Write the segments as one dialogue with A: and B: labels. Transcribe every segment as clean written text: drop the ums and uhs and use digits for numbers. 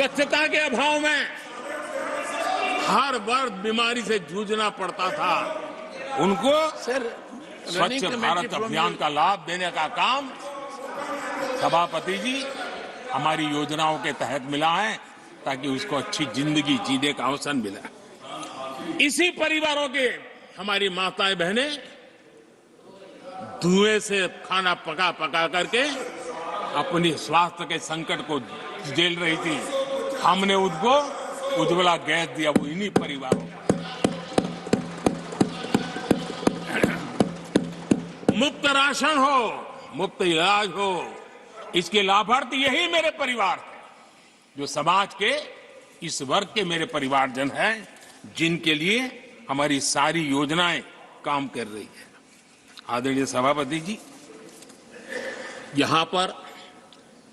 A: स्वच्छता के अभाव में हर वर्ष बीमारी से जूझना पड़ता था, उनको स्वच्छ भारत अभियान का लाभ देने का काम सभापति जी हमारी योजनाओं के तहत मिला है, ताकि उसको अच्छी जिंदगी जीने का अवसर मिला। इसी परिवारों के हमारी माताएं बहनें धुएं से खाना पका पका करके अपनी स्वास्थ्य के संकट को झेल रही थी। हमने उनको उज्ज्वला गैस दिया, वो इन्हीं परिवारों को। मुफ्त राशन हो, मुफ्त इलाज हो, इसके लाभार्थी यही मेरे परिवार हैं, जो समाज के इस वर्ग के मेरे परिवारजन हैं, जिनके लिए हमारी सारी योजनाएं काम कर रही है। आदरणीय सभापति जी, यहां पर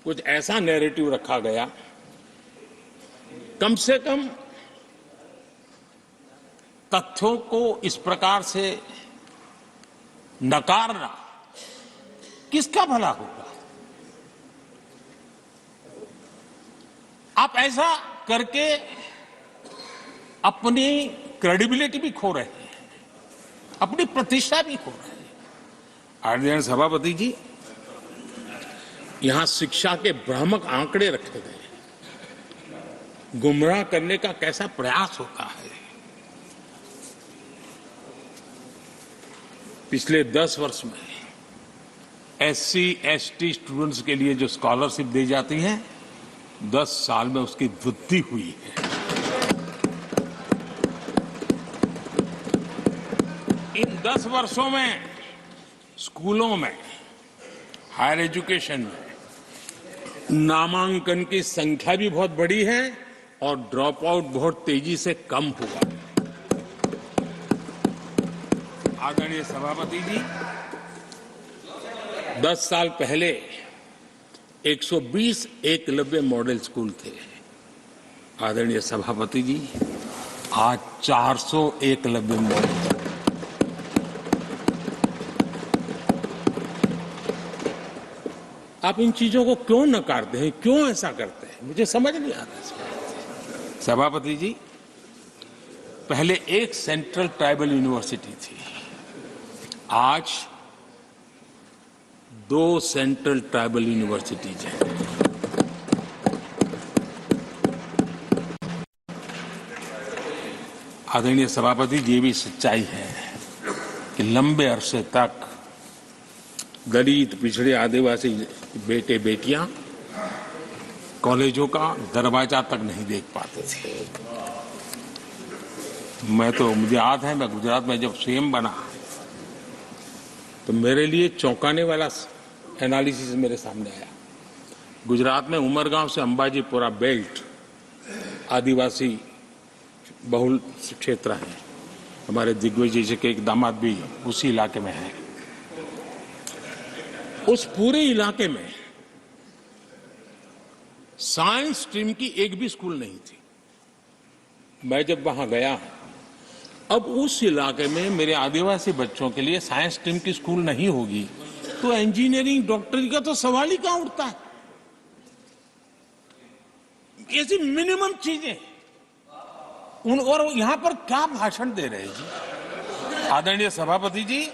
A: कुछ ऐसा नैरेटिव रखा गया, कम से कम तथ्यों को इस प्रकार से नकारना किसका भला होगा? आप ऐसा करके अपनी क्रेडिबिलिटी भी खो रहे हैं, अपनी प्रतिष्ठा भी खो रहे हैं। आदरणीय सभापति जी, यहां शिक्षा के भ्रामक आंकड़े रखे गए, गुमराह करने का कैसा प्रयास होता है। पिछले 10 वर्ष में SC ST स्टूडेंट्स के लिए जो स्कॉलरशिप दी जाती है, 10 साल में उसकी वृद्धि हुई है। इन 10 वर्षों में स्कूलों में, हायर एजुकेशन में नामांकन की संख्या भी बहुत बढ़ी है और ड्रॉप आउट बहुत तेजी से कम हुआ। आदरणीय सभापति जी, 10 साल पहले 120 एकलव्य मॉडल स्कूल थे। आदरणीय सभापति जी, आज 400 एकलव्य मॉडल। आप इन चीजों को क्यों नकारते हैं, क्यों ऐसा करते हैं, मुझे समझ नहीं आता। सभापति जी, पहले एक सेंट्रल ट्राइबल यूनिवर्सिटी थी, आज 2 सेंट्रल ट्राइबल यूनिवर्सिटीज हैं। आदरणीय सभापति जी, ये भी सच्चाई है कि लंबे अरसे तक दलित, पिछड़े, आदिवासी बेटे बेटियां कॉलेजों का दरवाजा तक नहीं देख पाते थे। मुझे याद है, मैं गुजरात में जब सीएम बना तो मेरे लिए चौंकाने वाला एनालिसिस मेरे सामने आया। गुजरात में उमरगांव से अंबाजीपुरा बेल्ट आदिवासी बहुल क्षेत्र है। हमारे दिग्विजय जी के एक दामाद भी उसी इलाके में है। उस पूरे इलाके में साइंस स्ट्रीम की एक भी स्कूल नहीं थी। मैं जब वहां गया, अब उस इलाके में मेरे आदिवासी बच्चों के लिए साइंस स्ट्रीम की स्कूल नहीं होगी तो इंजीनियरिंग, डॉक्टरी का तो सवाल ही कहां उठता है। ऐसी मिनिमम चीजें और यहां पर क्या भाषण दे रहे हैं जी। आदरणीय सभापति जी,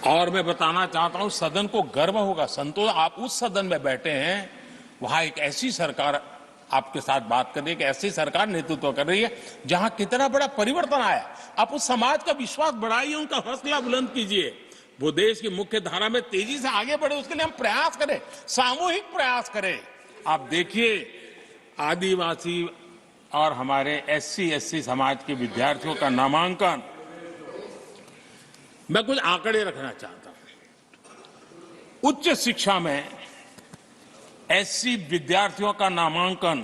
A: और मैं बताना चाहता हूं, सदन को गर्व होगा, संतोष, आप उस सदन में बैठे हैं, वहां एक ऐसी सरकार आपके साथ बात कर रही है कि ऐसी सरकार नेतृत्व कर रही है जहां कितना बड़ा परिवर्तन आया। आप उस समाज का विश्वास बढ़ाइए, उनका हौसला बुलंद कीजिए, वो देश की मुख्य धारा में तेजी से आगे बढ़े, उसके लिए हम प्रयास करें, सामूहिक प्रयास करें। आप देखिए, आदिवासी और हमारे SC ST समाज के विद्यार्थियों का नामांकन, मैं कुछ आंकड़े रखना चाहता हूं। उच्च शिक्षा में SC विद्यार्थियों का नामांकन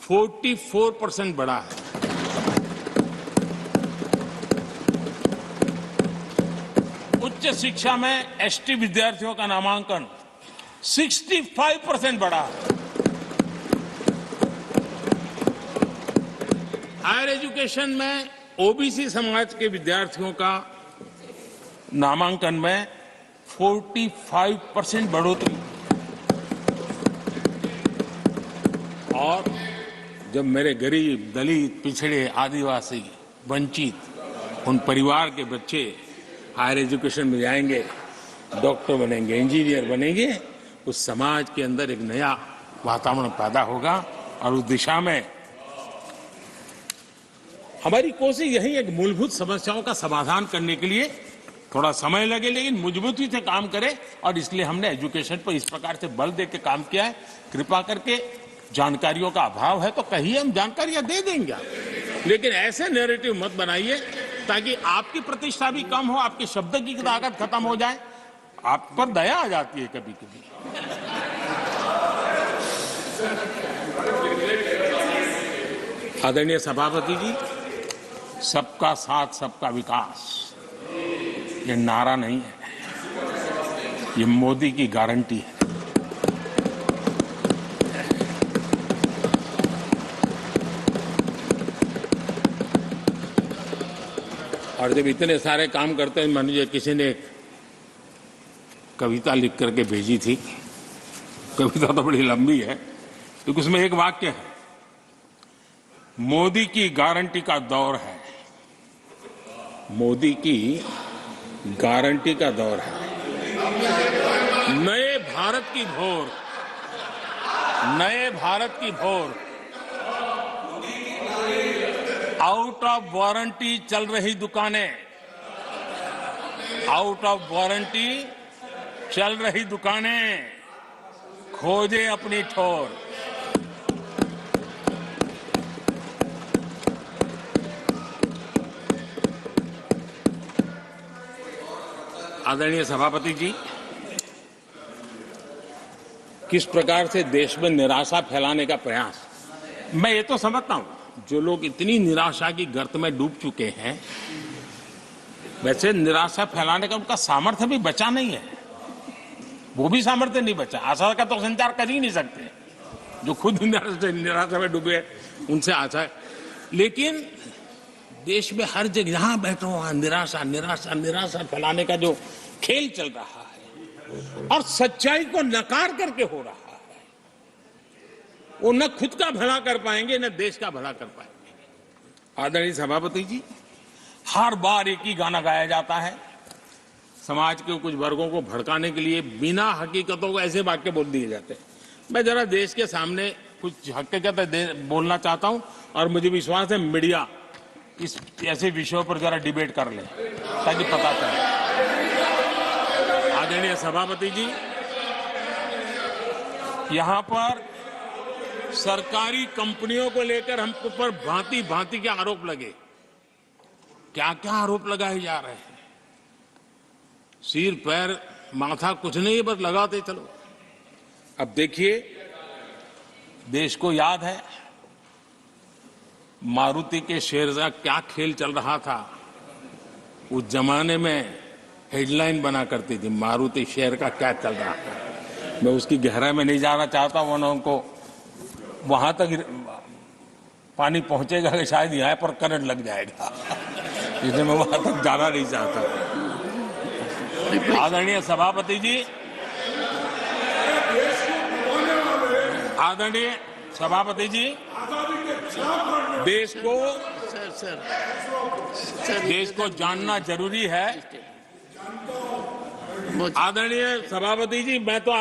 A: 44% बढ़ा है। उच्च शिक्षा में ST विद्यार्थियों का नामांकन 65% बढ़ा है। हायर एजुकेशन में OBC समाज के विद्यार्थियों का नामांकन में 45% बढ़ोतरी। और जब मेरे गरीब, दलित, पिछड़े, आदिवासी, वंचित उन परिवार के बच्चे हायर एजुकेशन में जाएंगे, डॉक्टर बनेंगे, इंजीनियर बनेंगे, उस समाज के अंदर एक नया वातावरण पैदा होगा और उस दिशा में हमारी कोशिश यही है कि मूलभूत समस्याओं का समाधान करने के लिए थोड़ा समय लगे लेकिन मजबूती से काम करें और इसलिए हमने एजुकेशन पर इस प्रकार से बल दे के काम किया है। कृपा करके जानकारियों का अभाव है तो कहिए, हम जानकारियां दे देंगे, लेकिन ऐसे नैरेटिव मत बनाइए ताकि आपकी प्रतिष्ठा भी कम हो, आपके शब्द की ताकत खत्म हो जाए। आप पर दया आ जाती है कभी कभी। आदरणीय सभापति जी, सबका साथ सबका विकास ये नारा नहीं है, ये मोदी की गारंटी है। और जब इतने सारे काम करते हैं, मान लीजिए किसी ने एक कविता लिख करके भेजी थी, कविता तो बड़ी लंबी है, तो उसमें एक वाक्य है, मोदी की गारंटी का दौर है, मोदी की गारंटी का दौर है, नए भारत की भोर, नए भारत की भोर, आउट ऑफ वारंटी चल रही दुकानें, आउट ऑफ वारंटी चल रही दुकानें, खोजे अपनी ठोर। आदरणीय सभापति जी, किस प्रकार से देश में निराशा फैलाने का प्रयास, मैं ये तो समझता हूं जो लोग इतनी निराशा की गर्त में डूब चुके हैं, वैसे निराशा फैलाने का उनका सामर्थ्य भी बचा नहीं है, वो भी सामर्थ्य नहीं बचा। आशा का तो संचार कर ही नहीं सकते, जो खुद निराशा में डूबे उनसे आशा है। लेकिन देश में हर जगह जहां बैठो वहां निराशा निराशा निराशा फैलाने का जो खेल चल रहा है और सच्चाई को नकार करके हो रहा है, वो न खुद का भला कर पाएंगे न देश का भला कर पाएंगे। आदरणीय सभापति जी, हर बार एक ही गाना गाया जाता है, समाज के कुछ वर्गों को भड़काने के लिए बिना हकीकतों को ऐसे वाक्य बोल दिए जाते हैं। मैं जरा देश के सामने कुछ हकीकतें बोलना चाहता हूं और मुझे विश्वास है मीडिया इस ऐसे विषयों पर जरा डिबेट कर ले ताकि पता चले। आदरणीय सभापति जी, यहां पर सरकारी कंपनियों को लेकर हम पर भांति भांति के आरोप लगे, क्या क्या आरोप लगाए जा रहे हैं, सिर पैर माथा कुछ नहीं बस लगाते चलो। अब देखिए, देश को याद है मारुति के शेयर का क्या खेल चल रहा था। उस जमाने में हेडलाइन बना करती थी, मारुति शेयर का क्या चल रहा था। मैं उसकी गहराई में नहीं जाना चाहता, वरना उनको वहां तक पानी पहुंचेगा कि शायद यहाँ पर करंट लग जाएगा, इसलिए मैं वहां तक जाना नहीं चाहता। आदरणीय सभापति जी, आदरणीय सभापति जी, देश को जानना जरूरी है। आदरणीय सभापति जी, मैं तो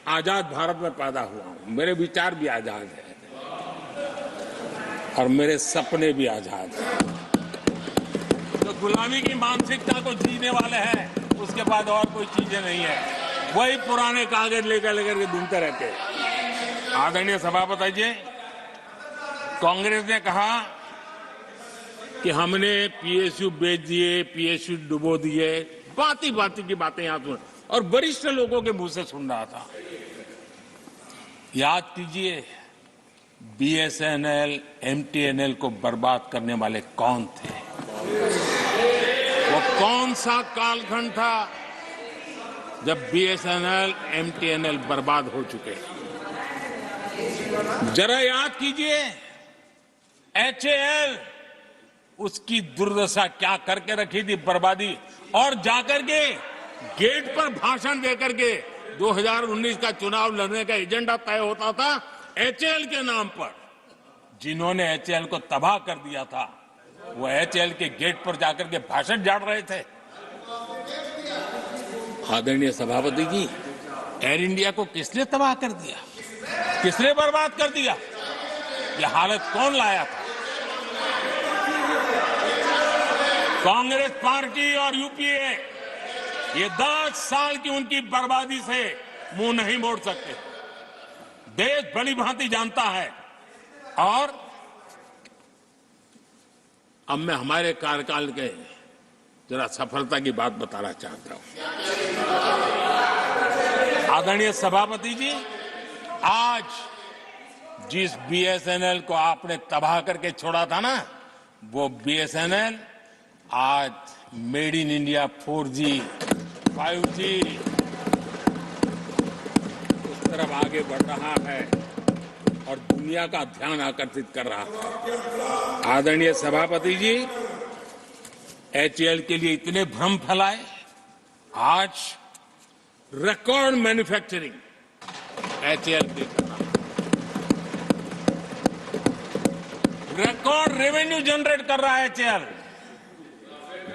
A: आजाद भारत में पैदा हुआ हूं, मेरे विचार भी आजाद है और मेरे सपने भी आजाद हैं। तो गुलामी की मानसिकता को जीने वाले हैं, उसके बाद और कोई चीजें नहीं है, वही पुराने कागज लेकर के घूमते रहते हैं। आदरणीय सभापति जी, कांग्रेस ने कहा कि हमने पीएसयू बेच दिए, पीएसयू डुबो दिए, बाती बाती की बातें यहां सुन और वरिष्ठ लोगों के मुंह से सुन रहा था। याद कीजिए, बीएसएनएल, एमटीएनएल को बर्बाद करने वाले कौन थे, वो कौन सा कालखंड था जब बीएसएनएल, एमटीएनएल बर्बाद हो चुके। जरा याद कीजिए, एचएएल, उसकी दुर्दशा क्या करके रखी थी, बर्बादी, और जाकर के गेट पर भाषण देकर के 2019 का चुनाव लड़ने का एजेंडा तय होता था, एचएएल के नाम पर जिन्होंने एचएएल को तबाह कर दिया था, वो एचएएल के गेट पर जाकर के भाषण झाड़ रहे थे। आदरणीय सभापति जी, एयर इंडिया को किसने तबाह कर दिया, किसने बर्बाद कर दिया? ये हालत कौन लाया था? कांग्रेस पार्टी और यूपीए। ये 10 साल की उनकी बर्बादी से मुंह नहीं मोड़ सकते। देश भली भांति जानता है। और अब मैं हमारे कार्यकाल के जरा सफलता की बात बताना चाहता हूं। आदरणीय सभापति जी, आज जिस बीएसएनएल को आपने तबाह करके छोड़ा था ना, वो बीएसएनएल आज made in India 4G, 5G उस तरफ आगे बढ़ रहा है और दुनिया का ध्यान आकर्षित कर रहा है। आदरणीय सभापति जी, एचएएल के लिए इतने भ्रम फैलाए, आज रिकॉर्ड मैन्युफैक्चरिंग एचएएल की कर रहा है, रिकॉर्ड रेवेन्यू जनरेट कर रहा है एचएएल,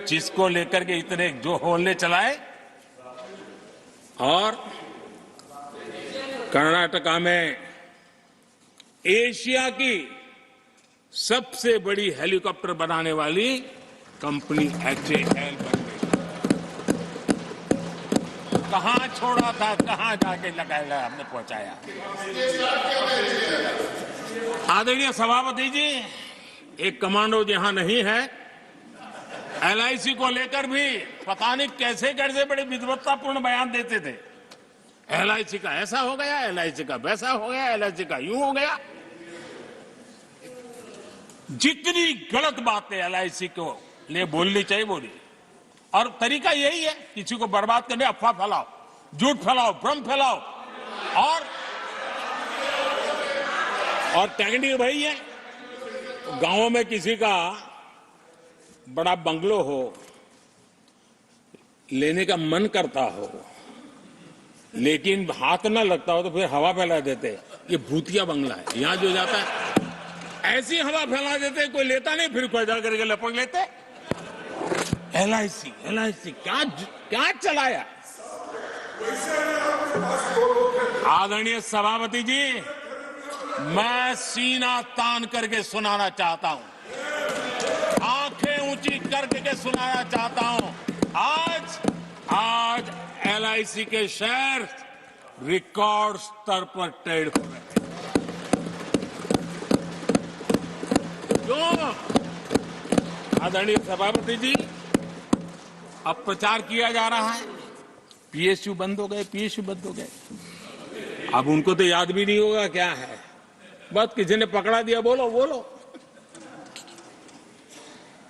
A: जिसको लेकर के इतने जो होले चलाए। और कर्नाटका में एशिया की सबसे बड़ी हेलीकॉप्टर बनाने वाली कंपनी एचएएल बन गई। कहां छोड़ा था, कहां जाके लगाया, हमने पहुंचाया। आदरणीय सभापति जी, एक कमांडो जहां नहीं है, एलआईसी को लेकर भी पता नहीं कैसे कैसे बड़े विद्वत्तापूर्ण बयान देते थे। एलआईसी का ऐसा हो गया, एलआईसी का वैसा हो गया, एलआईसी का यूं हो गया। जितनी गलत बातें एलआईसी को लिए बोलनी चाहिए बोली। और तरीका यही है, किसी को बर्बाद करने अफवाह फैलाओ, झूठ फैलाओ, भ्रम फैलाओ। और टेक्निक भाई है, गांवों में किसी का बड़ा बंगलो हो, लेने का मन करता हो, लेकिन हाथ ना लगता हो तो फिर हवा फैला देते, ये भूतिया बंगला है, यहां जो जाता है ऐसी हवा फैला देते, कोई लेता नहीं, फिर कोई करके लपक लेते। एलआईसी एलआईसी क्या क्या चलाया। आदरणीय सभापति जी, मैं सीना तान करके सुनाना चाहता हूं, आंखें ऊंची करके सुनाना चाहता हूं, आज एलआईसी के शेयर रिकॉर्ड स्तर पर ट्रेड हो रहे हैं। क्यों? आदरणीय सभापति जी, अब प्रचार किया जा रहा है, पीएसयू बंद हो गए, पीएसयू बंद हो गए। अब उनको तो याद भी नहीं होगा क्या है, बस किसी ने पकड़ा दिया, बोलो बोलो।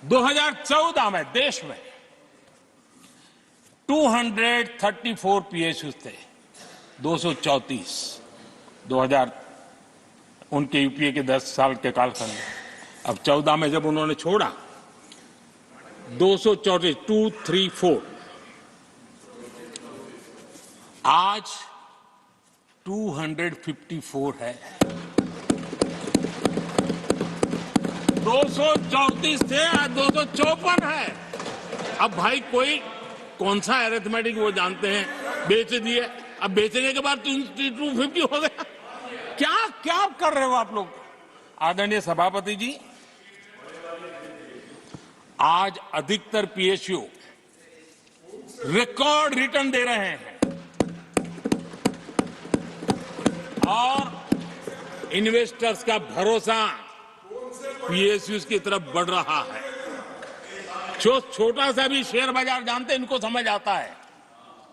A: 2014 में देश में 234 पीएसयू थे, 234 2000 उनके यूपीए के 10 साल के कालखंड में। अब 14 में जब उन्होंने छोड़ा, 234 आज 254 है। 234 थे, आज 254 है। अब भाई कोई कौन सा अरिथमेटिक वो जानते हैं, बेच दिए, अब बेचने के बाद 250 हो गया। क्या क्या कर रहे हो आप लोग? आदरणीय सभापति जी, आज अधिकतर पीएसयू रिकॉर्ड रिटर्न दे रहे हैं और इन्वेस्टर्स का भरोसा पीएसयू की तरफ बढ़ रहा है। जो छोटा सा भी शेयर बाजार जानते हैं, इनको समझ आता है,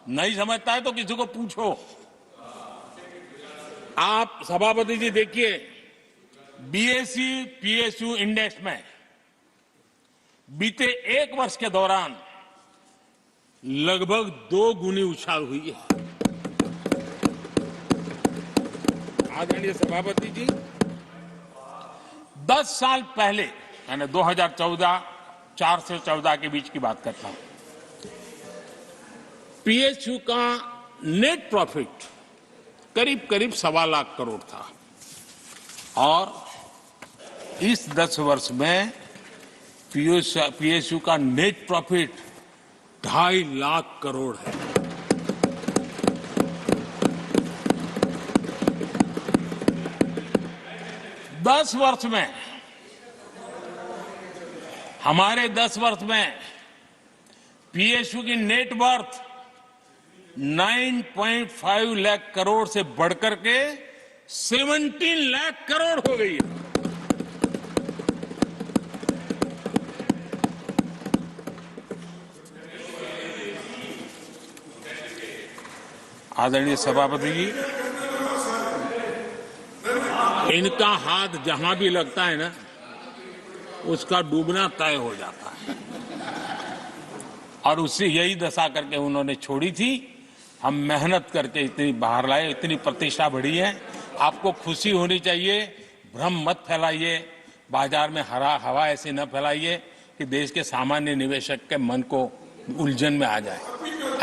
A: नहीं समझता है तो किसी को पूछो। आप सभापति जी देखिए, बीएसई पीएसयू इंडेक्स में बीते 1 वर्ष के दौरान लगभग 2 गुनी उछाल हुई है। आदरणीय सभापति जी, 10 साल पहले, यानी 2014, 4 से 14 के बीच की बात करता हूं, पीएसयू का नेट प्रॉफिट करीब करीब 1.25 लाख करोड़ था। और इस 10 वर्ष में पीएसयू का नेट प्रॉफिट 2.5 लाख करोड़ है। दस वर्ष में, हमारे 10 वर्ष में पीएसयू की नेट वर्थ 9.5 लाख करोड़ से बढ़कर के 17 लाख करोड़ हो गई है। आदरणीय सभापति जी, इनका हाथ जहां भी लगता है ना, उसका डूबना तय हो जाता है, और उससे यही दशा करके उन्होंने छोड़ी थी। हम मेहनत करके इतनी बाहर लाए, इतनी प्रतिष्ठा बढ़ी है। आपको खुशी होनी चाहिए, भ्रम मत फैलाइए, बाजार में हवा ऐसी न फैलाइए कि देश के सामान्य निवेशक के मन को उलझन में आ जाए।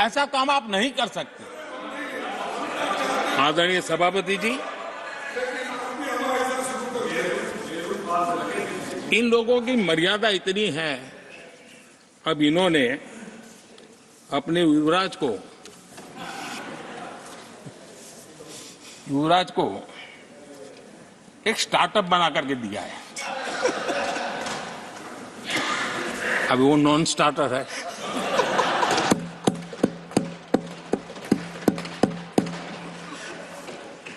A: ऐसा काम आप नहीं कर सकते। आदरणीय सभापति जी, इन लोगों की मर्यादा इतनी है, अब इन्होंने अपने युवराज को एक स्टार्टअप बना करके दिया है। अब वो नॉन स्टार्टर है।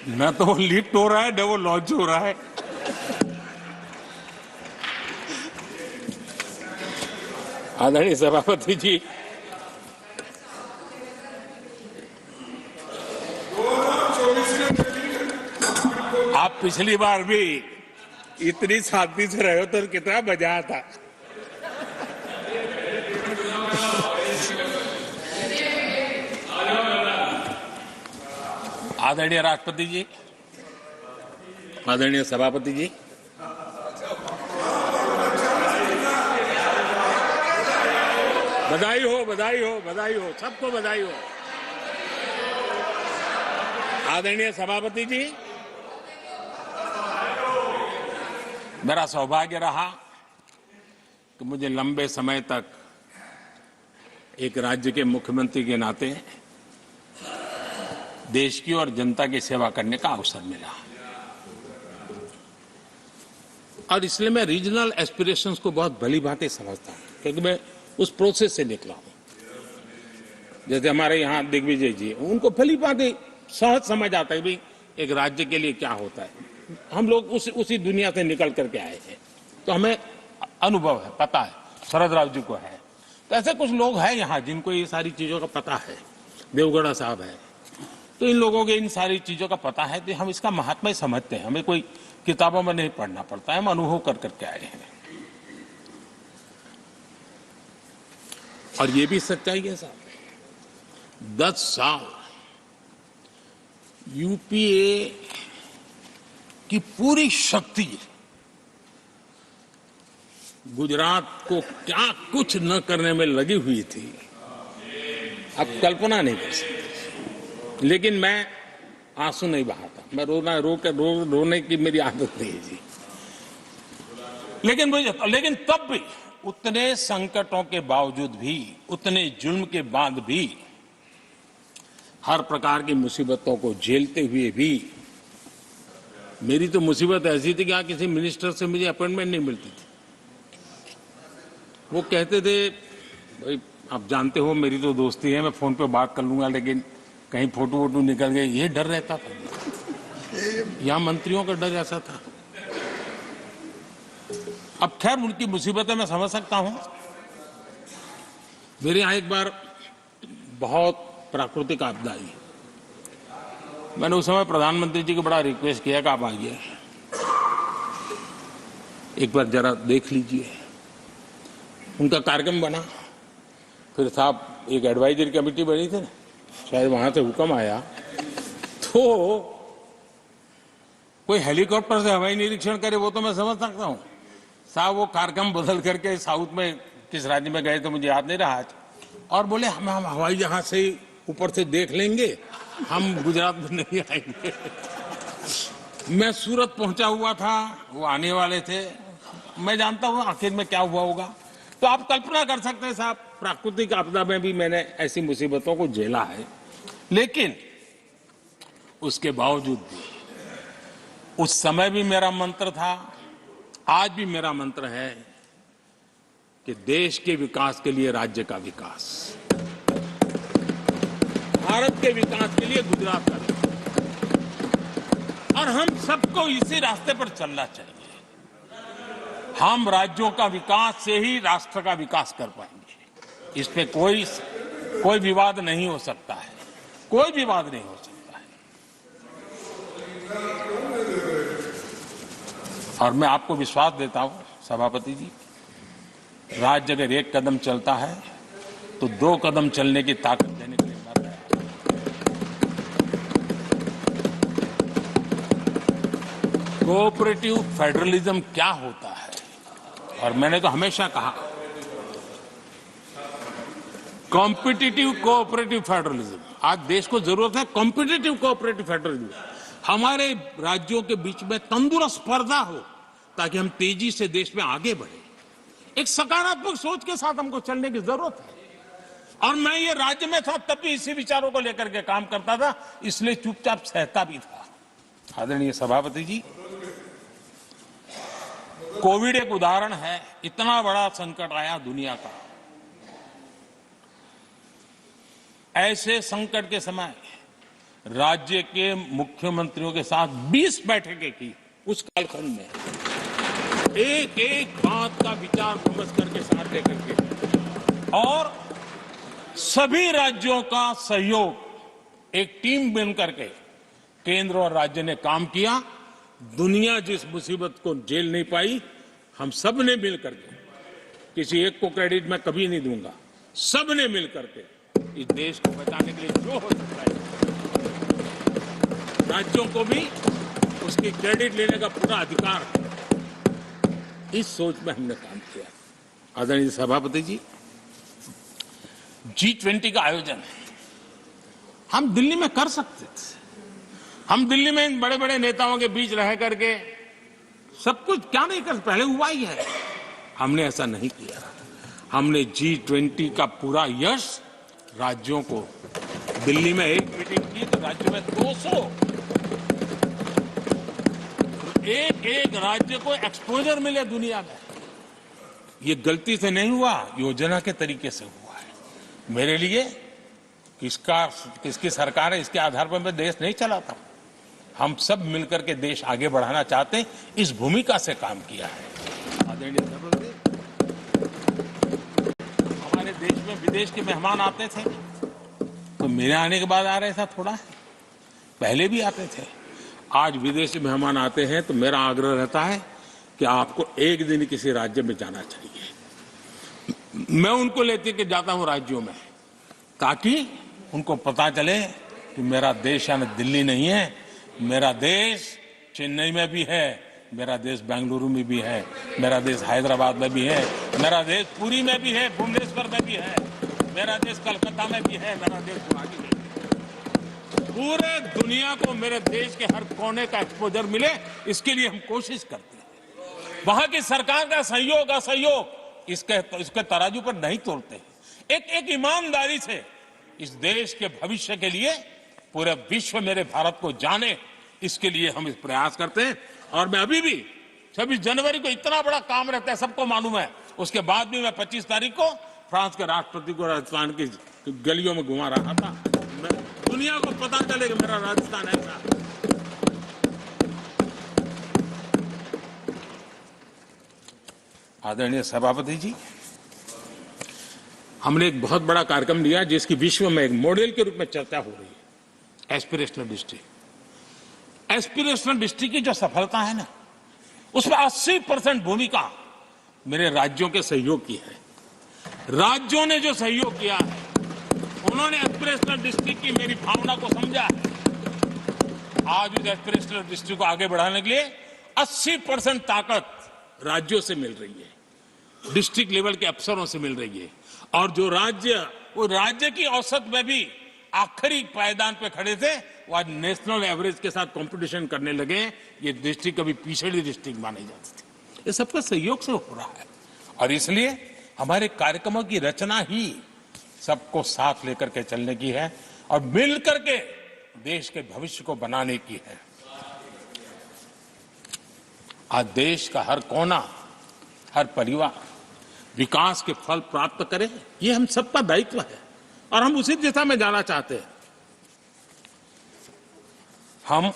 A: न तो वो लिफ्ट हो रहा है, न वो लॉन्च हो रहा है। आदरणीय सभापति जी, आप पिछली बार भी इतनी शांति से रहे हो तो कितना मजा आता। आदरणीय राष्ट्रपति जी, आदरणीय सभापति जी, बधाई हो, बधाई हो, बधाई हो, सबको बधाई हो। आदरणीय सभापति जी, मेरा सौभाग्य रहा कि मुझे लंबे समय तक एक राज्य के मुख्यमंत्री के नाते देश की और जनता की सेवा करने का अवसर मिला, और इसलिए मैं रीजनल एस्पिरेशंस को बहुत भली भांति समझता हूं, क्योंकि मैं उस प्रोसेस से निकला हूं। जैसे हमारे यहाँ दिग्विजय जी, उनको भली भांति सहज समझ आता है भी एक राज्य के लिए क्या होता है। हम लोग उसी दुनिया से निकल करके आए हैं, तो हमें अनुभव है, पता है। शरद राव जी को है, तो ऐसे कुछ लोग हैं यहाँ जिनको ये सारी चीजों का पता है। देवगढ़ा साहब है, तो इन लोगों के इन सारी चीजों का पता है, तो हम इसका महात्मा समझते हैं। हमें कोई किताबों में नहीं पढ़ना पड़ता है, हम अनुभव कर करके आए हैं। और ये भी सच्चाई है साहब, 10 साल यूपीए की पूरी शक्ति गुजरात को क्या कुछ न करने में लगी हुई थी, आप कल्पना नहीं कर सकते। लेकिन मैं आंसू नहीं बहाता, मैं रोने की मेरी आदत नहीं है जी। लेकिन तब भी उतने संकटों के बावजूद भी, उतने जुल्म के बाद भी, हर प्रकार की मुसीबतों को झेलते हुए भी, मेरी तो मुसीबत ऐसी थी कि यहाँ किसी मिनिस्टर से मुझे अपॉइंटमेंट नहीं मिलती थी। वो कहते थे, भाई आप जानते हो मेरी तो दोस्ती है, मैं फोन पे बात कर लूंगा, लेकिन कहीं फोटो वोटो निकल गए, ये डर रहता था। यहाँ मंत्रियों का डर ऐसा था। अब खैर उनकी मुसीबतें मैं समझ सकता हूं। मेरे यहाँ एक बार बहुत प्राकृतिक आपदा आई, मैंने उस समय प्रधानमंत्री जी को बड़ा रिक्वेस्ट किया कि आप आइए, एक बार जरा देख लीजिए। उनका कार्यक्रम बना, फिर साहब एक एडवाइजरी कमेटी बनी थी ना, शायद वहां से हुक्म आया, तो कोई हेलीकॉप्टर से हवाई निरीक्षण करे वो तो मैं समझ सकता हूं। साहब वो कार्यक्रम बदल करके साउथ में किस राज्य में गए तो मुझे याद नहीं रहा, और बोले हम हवाई जहाज से ऊपर से देख लेंगे, हम गुजरात में नहीं आएंगे। मैं सूरत पहुंचा हुआ था, वो आने वाले थे। मैं जानता हूं आखिर में क्या हुआ होगा। तो आप कल्पना कर सकते हैं साहब, प्राकृतिक आपदा में भी मैंने ऐसी मुसीबतों को झेला है, लेकिन उसके बावजूद भी उस समय भी मेरा मंत्र था, आज भी मेरा मंत्र है कि देश के विकास के लिए राज्य का विकास, भारत के विकास के लिए गुजरात का विकास, और हम सबको इसी रास्ते पर चलना चाहिए। हम राज्यों का विकास से ही राष्ट्र का विकास कर पाएंगे। इस पे कोई विवाद नहीं हो सकता है, कोई विवाद नहीं हो सकता है। और मैं आपको विश्वास देता हूं सभापति जी, राज्य अगर एक कदम चलता है तो 2 कदम चलने की ताकत देने के लिए मर रहा है। कोऑपरेटिव फेडरलिज्म क्या होता है, और मैंने तो हमेशा कहा कॉम्पिटिटिव कोऑपरेटिव फेडरलिज्म। आज देश को जरूरत है कॉम्पिटिटिव कोऑपरेटिव फेडरलिज्म। हमारे राज्यों के बीच में तंदुरुस्त स्पर्धा हो ताकि हम तेजी से देश में आगे बढ़े। एक सकारात्मक सोच के साथ हमको चलने की जरूरत है। और मैं ये राज्य में था तब भी इसी विचारों को लेकर के काम करता था, इसलिए चुपचाप सहता भी था। आदरणीय सभापति जी, कोविड एक उदाहरण है। इतना बड़ा संकट आया दुनिया का, ऐसे संकट के समय राज्य के मुख्यमंत्रियों के साथ 20 बैठकें की उस कालखंड में, एक एक बात का विचार विमर्श करके साथ लेकर के, और सभी राज्यों का सहयोग, एक टीम बन करके केंद्र और राज्य ने काम किया। दुनिया जिस मुसीबत को झेल नहीं पाई, हम सब ने मिलकर के, किसी एक को क्रेडिट मैं कभी नहीं दूंगा, सब ने मिलकर के इस देश को बचाने के लिए जो हो सकता है, राज्यों को भी उसकी क्रेडिट लेने का पूरा अधिकार है। इस सोच में हमने काम किया। आदरणीय सभापति जी, G20 का आयोजन हम दिल्ली में कर सकते थे। हम दिल्ली में इन बड़े बड़े नेताओं के बीच रह करके सब कुछ क्या नहीं कर, पहले हुआ ही है। हमने ऐसा नहीं किया। हमने G20 का पूरा यश राज्यों को, दिल्ली में एक मीटिंग की तो राज्य में 200, एक एक राज्य को एक्सपोजर मिले दुनिया में। ये गलती से नहीं हुआ, योजना के तरीके से हुआ है। मेरे लिए किसकी सरकार है इसके आधार पर मैं देश नहीं चलाता। हम सब मिलकर के देश आगे बढ़ाना चाहते हैं, इस भूमिका से काम किया है। आदरणीय सभापति, हमारे देश में विदेश के मेहमान आते थे तो मेरे आने के बाद आ रहे था, थोड़ा पहले भी आते थे। आज विदेशी मेहमान आते हैं तो मेरा आग्रह रहता है कि आपको एक दिन किसी राज्य में जाना चाहिए। मैं उनको लेते के जाता हूं राज्यों में, ताकि उनको पता चले कि मेरा देश यानी दिल्ली नहीं है, मेरा देश चेन्नई में भी है, मेरा देश बेंगलुरु में भी है, मेरा देश हैदराबाद में भी है, मेरा देश पुरी में भी है, भुवनेश्वर में भी है, मेरा देश कलकत्ता में भी है, मेरा देश गुवाहाटी में भी है। पूरे दुनिया को मेरे देश के हर कोने का एक्सपोजर मिले, इसके लिए हम कोशिश करते हैं। वहां की सरकार का सहयोग असहयोग इसके तराजू पर नहीं तोलते। एक ईमानदारी से इस देश के भविष्य के लिए पूरे विश्व मेरे भारत को जाने, इसके लिए हम इस प्रयास करते हैं। और मैं अभी भी 26 जनवरी को इतना बड़ा काम रहता है, सबको मालूम है। उसके बाद भी मैं 25 तारीख को फ्रांस के राष्ट्रपति को राजस्थान की गलियों में घुमा रहा था। दुनिया को पता चले कि मेरा राजस्थान ऐसा। आदरणीय सभापति जी, हमने एक बहुत बड़ा कार्यक्रम लिया जिसकी विश्व में एक मॉडल के रूप में चर्चा हो रही है, एस्पिरेशनल डिस्ट्रिक्ट। एस्पिरेशनल डिस्ट्रिक्ट की जो सफलता है ना, उसमें 80% भूमिका मेरे राज्यों के सहयोग की है। राज्यों ने जो सहयोग किया है, उन्होंने एस्पिरेशनल डिस्ट्रिक्ट की मेरी भावना को समझा है। आज उस एस्पिरेशनल डिस्ट्रिक्ट को आगे बढ़ाने के लिए 80% ताकत राज्यों से मिल रही है, डिस्ट्रिक्ट लेवल के अफसरों से मिल रही है। और जो राज्य, वो राज्य की औसत में भी आखिरी पायदान पे खड़े थे, वो आज नेशनल एवरेज के साथ कंपटीशन करने लगे। ये डिस्ट्रिक्ट कभी पिछड़ी डिस्ट्रिक्ट मानी जाती थी। ये सबका सहयोग से हो रहा है और इसलिए हमारे कार्यक्रमों की रचना ही सबको साथ लेकर के चलने की है और मिल करके देश के भविष्य को बनाने की है। आज देश का हर कोना, हर परिवार विकास के फल प्राप्त करे, ये हम सबका दायित्व है और हम उसी दिशा में जाना चाहते हैं। हम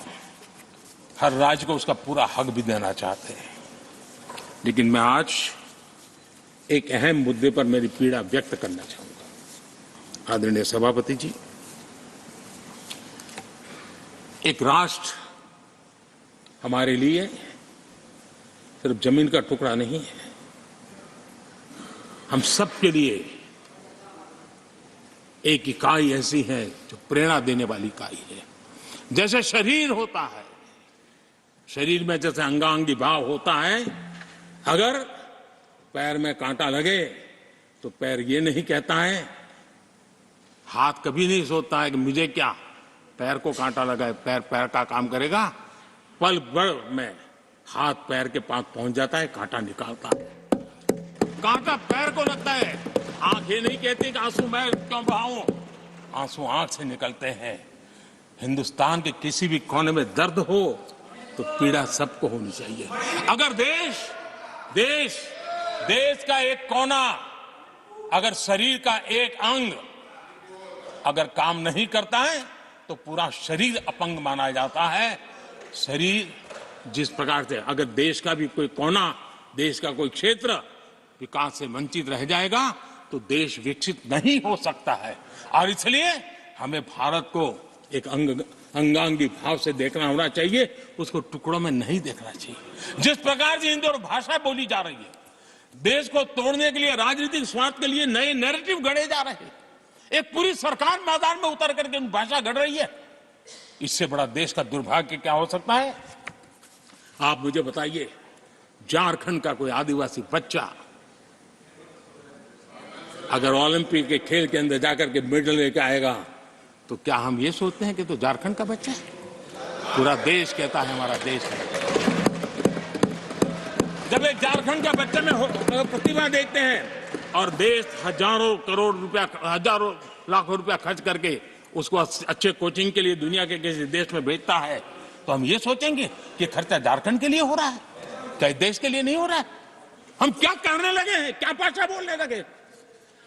A: हर राज्य को उसका पूरा हक भी देना चाहते हैं, लेकिन मैं आज एक अहम मुद्दे पर मेरी पीड़ा व्यक्त करना चाहूंगा। आदरणीय सभापति जी, एक राष्ट्र हमारे लिए सिर्फ जमीन का टुकड़ा नहीं है, हम सबके लिए एक इकाई ऐसी है जो प्रेरणा देने वाली इकाई है। जैसे शरीर होता है, शरीर में जैसे अंगांगी भाव होता है, अगर पैर में कांटा लगे तो पैर ये नहीं कहता है, हाथ कभी नहीं सोचता है कि मुझे क्या, पैर को कांटा लगा है, पैर पैर का काम करेगा। पल भर में हाथ पैर के पास पहुंच जाता है, कांटा निकालता है। कांटा पैर को लगता है, आंख ये नहीं कहती कि आंसू मैं क्यों बहाऊं, आंसू आंख से निकलते हैं। हिंदुस्तान के किसी भी कोने में दर्द हो तो पीड़ा सबको होनी चाहिए। अगर देश का एक कोना, अगर शरीर का एक अंग अगर काम नहीं करता है तो पूरा शरीर अपंग माना जाता है। शरीर जिस प्रकार से, अगर देश का भी कोई कोना, देश का कोई क्षेत्र विकास से वंचित रह जाएगा तो देश विकसित नहीं हो सकता है। और इसलिए हमें भारत को एक अंगांगी भाव से देखना होना चाहिए, उसको टुकड़ों में नहीं देखना चाहिए। जिस प्रकार से हिंदी और भाषा बोली जा रही है, देश को तोड़ने के लिए, राजनीतिक स्वार्थ के लिए नए नैरेटिव गढ़े जा रहे हैं। एक पूरी सरकार मैदान में उतर करके भाषा गढ़ रही है। इससे बड़ा देश का दुर्भाग्य क्या हो सकता है? आप मुझे बताइए, झारखंड का कोई आदिवासी बच्चा अगर ओलंपिक के खेल के अंदर जाकर के मेडल लेके आएगा तो क्या हम ये सोचते हैं कि तो झारखंड का बच्चा है? पूरा देश कहता है हमारा देश है। जब एक झारखंड के बच्चे में प्रतिभा देखते हैं और देश हजारों करोड़ रुपया, हजारों लाखों रुपया खर्च करके उसको अच्छे कोचिंग के लिए दुनिया के किसी देश में भेजता है, तो हम ये सोचेंगे कि खर्चा झारखंड के लिए हो रहा है, क्या देश के लिए नहीं हो रहा है? हम क्या करने लगे हैं, क्या भाषा बोलने लगे?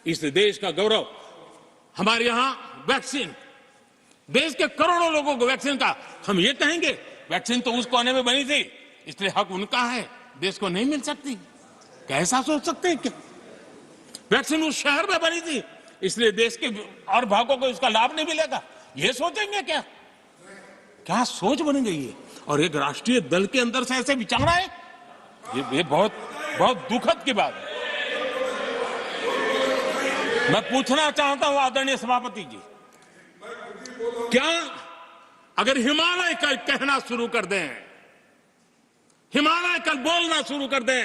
A: इस देश का गौरव, हमारे यहां वैक्सीन, देश के करोड़ों लोगों को वैक्सीन का, हम ये कहेंगे वैक्सीन तो उस कोने में बनी थी इसलिए हक उनका है, देश को नहीं मिल सकती? कैसा सोच सकते हैं? क्या वैक्सीन उस शहर में बनी थी इसलिए देश के और भागों को इसका लाभ नहीं मिलेगा? ये सोचेंगे क्या? क्या सोच बन गई है? और एक राष्ट्रीय दल के अंदर से ऐसे विचार है, ये बहुत बहुत दुखद की बात है। मैं पूछना चाहता हूं आदरणीय सभापति जी, क्या अगर हिमालय कल कहना शुरू कर दें, हिमालय कल बोलना शुरू कर दें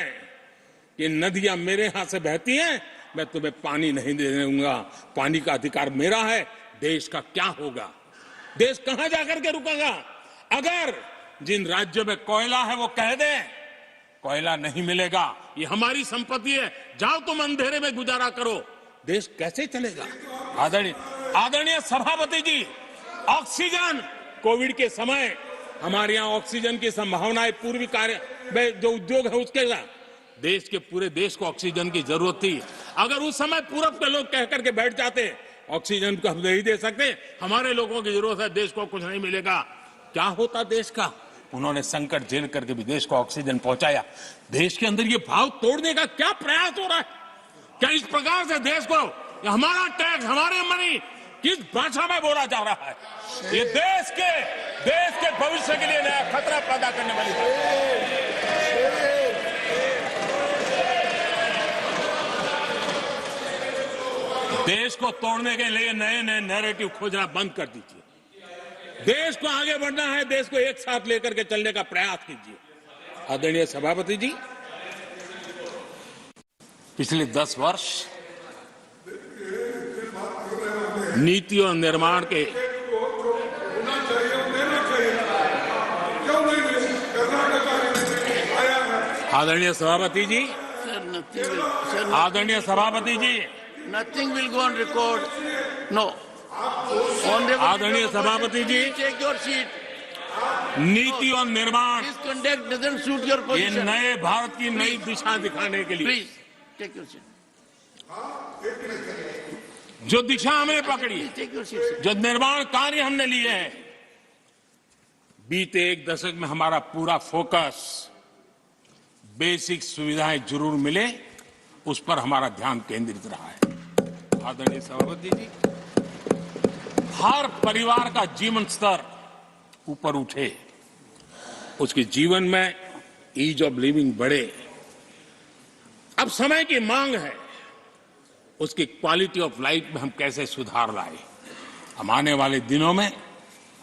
A: कि नदियां मेरे हाथ से बहती हैं, मैं तुम्हें पानी नहीं देने दूंगा, पानी का अधिकार मेरा है, देश का क्या होगा? देश कहां जाकर के रुकेगा? अगर जिन राज्यों में कोयला है वो कह दें कोयला नहीं मिलेगा, ये हमारी संपत्ति है, जाओ तुम अंधेरे में गुजारा करो, देश कैसे चलेगा? आदरणीय सभापति जी, ऑक्सीजन, कोविड के समय हमारे यहां ऑक्सीजन की संभावनाएं, पूर्वी कार्य में जो उद्योग है उसके साथ देश के पूरे देश को ऑक्सीजन की जरूरत थी। अगर उस समय पूरब के लोग कह करके बैठ जाते ऑक्सीजन को हम नहीं दे सकते, हमारे लोगों की जरूरत है, देश को कुछ नहीं मिलेगा, क्या होता देश का? उन्होंने संकट झेल करके भी देश को ऑक्सीजन पहुंचाया। देश के अंदर ये भाव तोड़ने का क्या प्रयास हो रहा है? क्या इस प्रकार से देश को हमारा टैक्स, हमारे मनी किस भाषा में बोला जा रहा है? ये देश के भविष्य के लिए नया खतरा पैदा करने वाली बात है। देश को तोड़ने के लिए नए नए नैरेटिव खोजना बंद कर दीजिए। देश को आगे बढ़ना है, देश को एक साथ लेकर के चलने का प्रयास कीजिए। आदरणीय सभापति जी, पिछले 10 वर्ष नीति और निर्माण के आदरणीय सभापति जी,
B: Sir, nothing will. Sir,
A: आदरणीय सभापति जी,
B: nothing will go on record. No. Honorable
A: आदरणीय सभापति जी,
B: take your seat.
A: नीति और निर्माण,
B: This conduct doesn't suit your
A: ये
B: position.
A: नए भारत की नई दिशा दिखाने के लिए
B: Please take your seat.
A: जो दिशा हमने पकड़ी,
B: Please take your seat, sir.
A: जो निर्माण कार्य हमने लिए हैं, बीते एक दशक में हमारा पूरा फोकस बेसिक सुविधाएं जरूर मिले उस पर हमारा ध्यान केंद्रित रहा है। आदरणीय सभापति जी, हर परिवार का जीवन स्तर ऊपर उठे, उसके जीवन में ईज ऑफ लिविंग बढ़े। अब समय की मांग है उसकी क्वालिटी ऑफ लाइफ में हम कैसे सुधार लाए। हम आने वाले दिनों में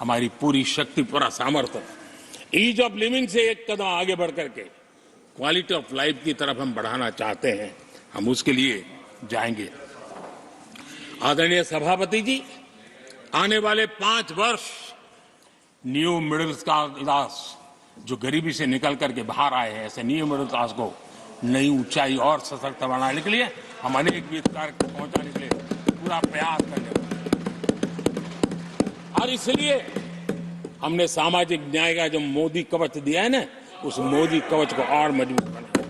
A: हमारी पूरी शक्ति, पूरा सामर्थ्य ईज ऑफ लिविंग से एक कदम आगे बढ़ करके क्वालिटी ऑफ लाइफ की तरफ हम बढ़ाना चाहते हैं। हम उसके लिए जाएंगे। आदरणीय सभापति जी, आने वाले 5 वर्ष न्यू मिडिल क्लास जो गरीबी से निकल करके बाहर आए हैं, ऐसे न्यू मिडिल क्लास को नई ऊंचाई और सशक्त बनाने के लिए हम अनेक विध कार्य पहुंचाने के लिए पूरा प्रयास करने वाले हैं। और इसलिए हमने सामाजिक न्याय का जो मोदी कवच दिया है ना, उस मोदी कवच को और मजबूत बनाने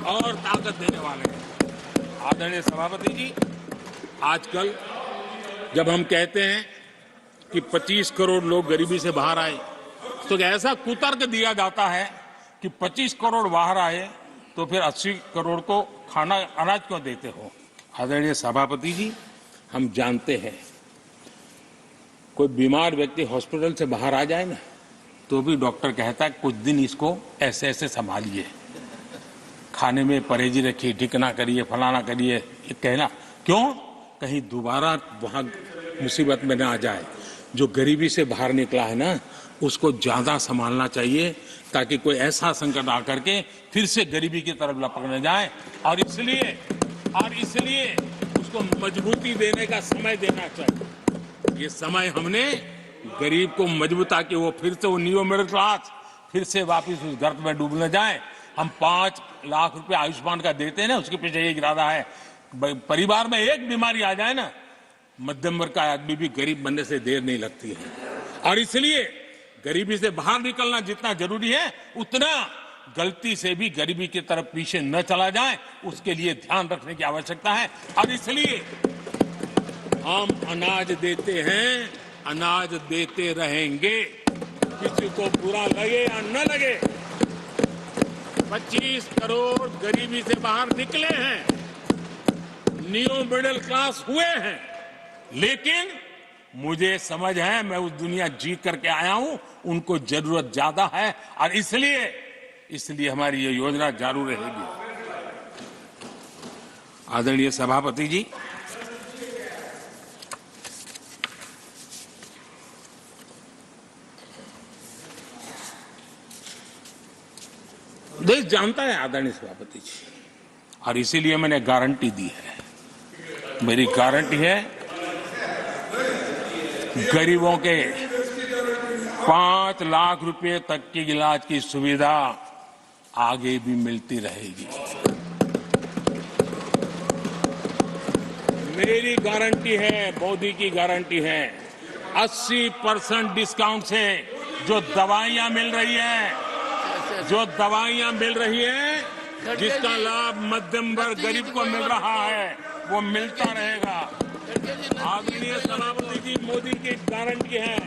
A: और ताकत देने वाले हैं। आदरणीय सभापति जी, आजकल जब हम कहते हैं कि 25 करोड़ लोग गरीबी से बाहर आए, तो ऐसा कुतर्क दिया जाता है कि 25 करोड़ बाहर आए तो फिर 80 करोड़ को खाना अनाज क्यों देते हो। आदरणीय सभापति जी, हम जानते हैं कोई बीमार व्यक्ति हॉस्पिटल से बाहर आ जाए ना, तो भी डॉक्टर कहता है कुछ दिन इसको ऐसे ऐसे संभालिए, खाने में परहेजी रखिए, ढिकना करिए, फलाना करिए, ये कहना क्यों, कहीं दोबारा वहां मुसीबत में ना आ जाए। जो गरीबी से बाहर निकला है ना, उसको ज्यादा संभालना चाहिए ताकि कोई ऐसा संकट आकर के फिर से गरीबी की तरफ लपक न जाए। और इसलिए उसको मजबूती देने का समय देना चाहिए। ये समय हमने गरीब को मजबूत, ताकि वो फिर से वो न्यू मिडिल क्लास फिर से वापस उस गर्त में डूब न जाए। हम 5 लाख रुपए आयुष्मान का देते हैं ना, उसके पीछे एक इरादा है, परिवार में एक बीमारी आ जाए ना, मध्यम वर्ग का आदमी भी गरीब बनने से देर नहीं लगती है। और इसलिए गरीबी से बाहर निकलना जितना जरूरी है, उतना गलती से भी गरीबी की तरफ पीछे न चला जाए, उसके लिए ध्यान रखने की आवश्यकता है। और इसलिए हम अनाज देते हैं, अनाज देते रहेंगे, किसी को बुरा लगे या न लगे। 25 करोड़ गरीबी से बाहर निकले हैं, न्यू मिडिल क्लास हुए हैं, लेकिन मुझे समझ है, मैं उस दुनिया जीत करके आया हूं, उनको जरूरत ज्यादा है। और इसलिए हमारी ये योजना जारी रहेगी। आदरणीय सभापति जी, देश जानता है आदरणीय सभापति जी, और इसीलिए मैंने गारंटी दी है। मेरी गारंटी है गरीबों के 5 लाख रुपए तक की इलाज की सुविधा आगे भी मिलती रहेगी। मेरी गारंटी है, मोदी की गारंटी है। 80% डिस्काउंट से जो दवाइयां मिल रही है, जिसका लाभ मध्यम वर्ग गरीब को मिल रहा है, वो मिलता रहेगा। आदरणीय सभापति जी, मोदी की गारंटी है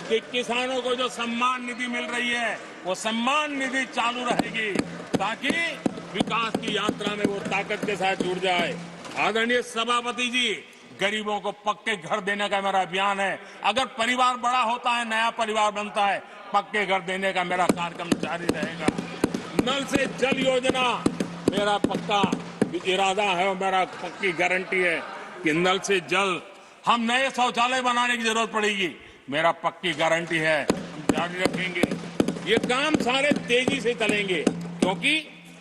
A: कि किसानों को जो सम्मान निधि मिल रही है, वो सम्मान निधि चालू रहेगी, ताकि विकास की यात्रा में वो ताकत के साथ जुड़ जाए। आदरणीय सभापति जी, गरीबों को पक्के घर देने का मेरा अभियान है। अगर परिवार बड़ा होता है, नया परिवार बनता है, पक्के घर देने का मेरा कार्यक्रम जारी रहेगा। नल से जल योजना मेरा पक्का इरादा है और मेरा पक्की गारंटी है कि नल से जल, हम नए शौचालय बनाने की जरूरत पड़ेगी, मेरा पक्की गारंटी है, हम जारी रखेंगे। ये काम सारे तेजी से चलेंगे, क्योंकि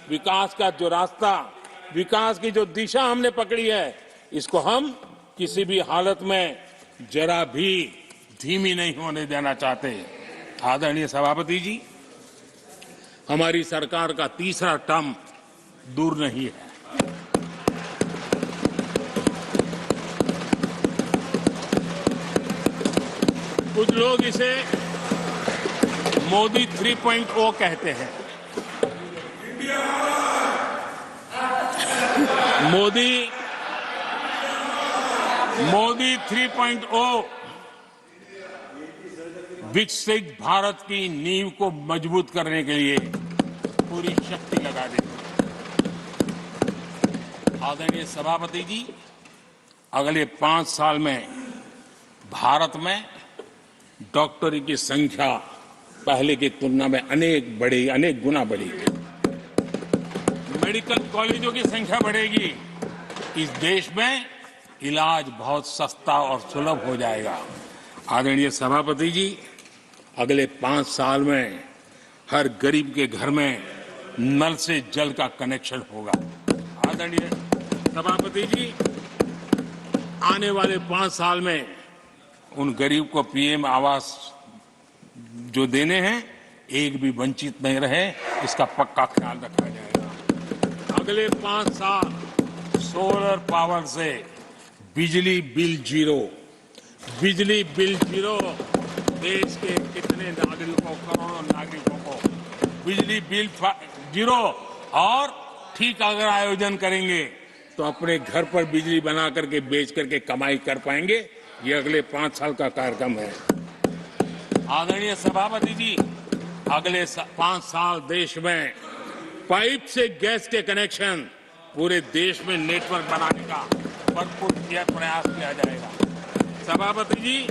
A: विकास का जो रास्ता, विकास की जो दिशा हमने पकड़ी है, इसको हम किसी भी हालत में जरा भी धीमी नहीं होने देना चाहते। आदरणीय सभापति जी, हमारी सरकार का तीसरा टर्म दूर नहीं है। कुछ लोग इसे मोदी 3.0 कहते हैं। मोदी 3.0 विकसित भारत की नींव को मजबूत करने के लिए पूरी शक्ति लगा देंगे। आदरणीय सभापति जी, अगले 5 साल में भारत में डॉक्टरी की संख्या पहले की तुलना में अनेक गुना बढ़ेगी। मेडिकल कॉलेजों की संख्या बढ़ेगी। इस देश में इलाज बहुत सस्ता और सुलभ हो जाएगा। आदरणीय सभापति जी, अगले 5 साल में हर गरीब के घर में नल से जल का कनेक्शन होगा। आदरणीय सभापति जी, आने वाले 5 साल में उन गरीब को पीएम आवास जो देने हैं, एक भी वंचित नहीं रहे, इसका पक्का ख्याल रखा जाएगा। अगले 5 साल सोलर पावर से बिजली बिल जीरो। देश के कितने नागरिकों, करोड़ों नागरिकों को बिजली बिल जीरो। और ठीक अगर आयोजन करेंगे तो अपने घर पर बिजली बना करके बेच करके कमाई कर पाएंगे। ये अगले 5 साल का कार्यक्रम है। आदरणीय सभापति जी, अगले 5 साल देश में पाइप से गैस के कनेक्शन पूरे देश में नेटवर्क बनाने का भरपूर प्रयास किया जाएगा। सभापति जी,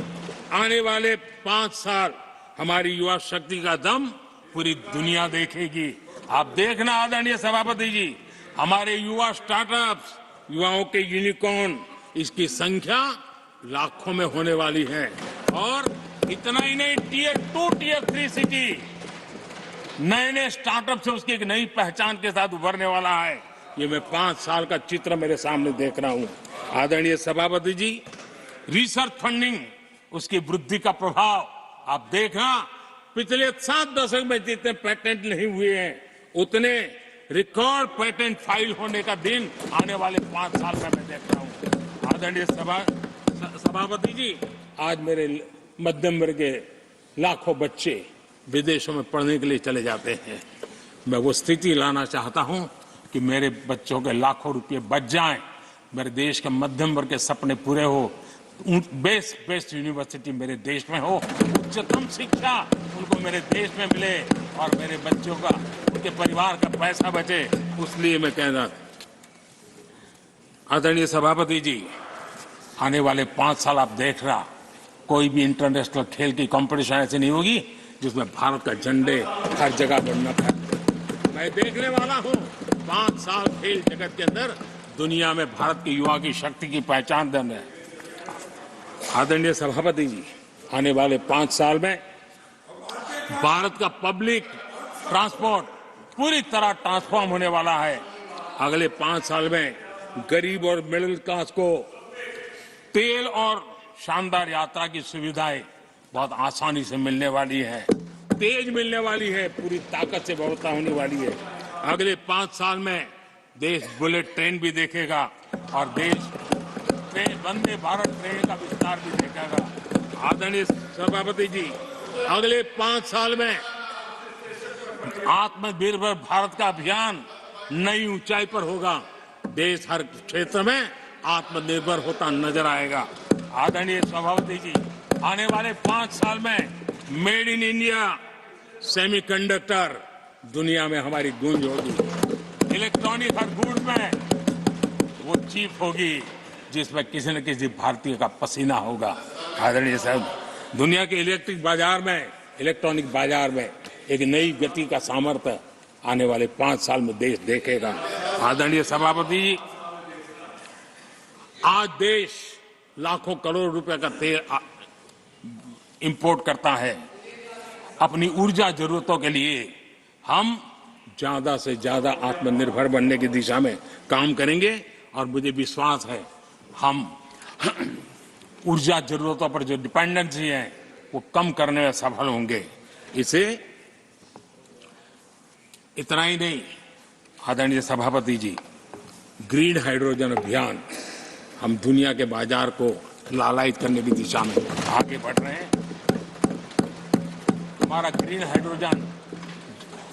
A: आने वाले 5 साल हमारी युवा शक्ति का दम पूरी दुनिया देखेगी। आप देखना आदरणीय सभापति जी, हमारे युवा स्टार्टअप्स, युवाओं के यूनिकॉर्न, इसकी संख्या लाखों में होने वाली है। और इतना ही नहीं, टियर 2, टियर 3 सिटी नए स्टार्टअप से उसकी एक नई पहचान के साथ उभरने वाला है। ये मैं 5 साल का चित्र मेरे सामने देख रहा हूं। आदरणीय सभापति जी, रिसर्च फंडिंग, उसकी वृद्धि का प्रभाव आप देखना। पिछले 7 दशक में जितने पेटेंट नहीं हुए हैं, उतने रिकॉर्ड पेटेंट फाइल होने का दिन आने वाले 5 साल में मैं देख रहा हूं। आदरणीय सभापति जी, आज मेरे मध्यम वर्ग के लाखों बच्चे विदेशों में पढ़ने के लिए चले जाते हैं। मैं वो स्थिति लाना चाहता हूं कि मेरे बच्चों के लाखों रुपए बच जाएं, मेरे देश के मध्यम वर्ग के सपने पूरे हो, बेस्ट यूनिवर्सिटी मेरे देश में हो, उच्चतम शिक्षा उनको मेरे देश में मिले और मेरे बच्चों का, उनके परिवार का पैसा बचे। इसलिए मैं कह रहा, आदरणीय सभापति जी, आने वाले 5 साल आप देख रहा, कोई भी इंटरनेशनल खेल की कंपटीशन ऐसी नहीं होगी जिसमें भारत का झंडे हर जगह बनना था। मैं देखने वाला हूं 5 साल खेल जगत के अंदर दुनिया में भारत के युवा की शक्ति की पहचान देने। आदरणीय सभापति जी, आने वाले 5 साल में भारत का पब्लिक ट्रांसपोर्ट पूरी तरह ट्रांसफॉर्म होने वाला है। अगले 5 साल में गरीब और मिडिल क्लास को तेल और शानदार यात्रा की सुविधाएं बहुत आसानी से मिलने वाली है, तेज मिलने वाली है, पूरी ताकत से व्यवस्था होने वाली है। अगले 5 साल में देश बुलेट ट्रेन भी देखेगा और देश वंदे भारत ट्रेन का विस्तार भी देखेगा। आदरणीय सभापति जी, अगले 5 साल में आत्मनिर्भर भारत का अभियान नई ऊंचाई पर होगा। देश हर क्षेत्र में आत्मनिर्भर होता नजर आएगा। आदरणीय सभापति जी, आने वाले 5 साल में मेड इन इंडिया सेमीकंडक्टर दुनिया में हमारी गूंज होगी। इलेक्ट्रॉनिक हर गुड्स में वो चीप होगी जिसमें किसी न किसी भारतीय का पसीना होगा। आदरणीय साहब, दुनिया के इलेक्ट्रॉनिक बाजार में एक नई गति का सामर्थ्य आने वाले 5 साल में देश देखेगा। आदरणीय सभापति जी, आज देश लाखों करोड़ रुपए का तेल इंपोर्ट करता है। अपनी ऊर्जा जरूरतों के लिए हम ज्यादा से ज्यादा आत्मनिर्भर बनने की दिशा में काम करेंगे और मुझे विश्वास है हम ऊर्जा जरूरतों पर जो डिपेंडेंसी है वो कम करने में सफल होंगे। इसे इतना ही नहीं, आदरणीय सभापति जी, ग्रीन हाइड्रोजन अभियान, हम दुनिया के बाजार को लालायित करने की दिशा में आगे बढ़ रहे हैं। हमारा ग्रीन हाइड्रोजन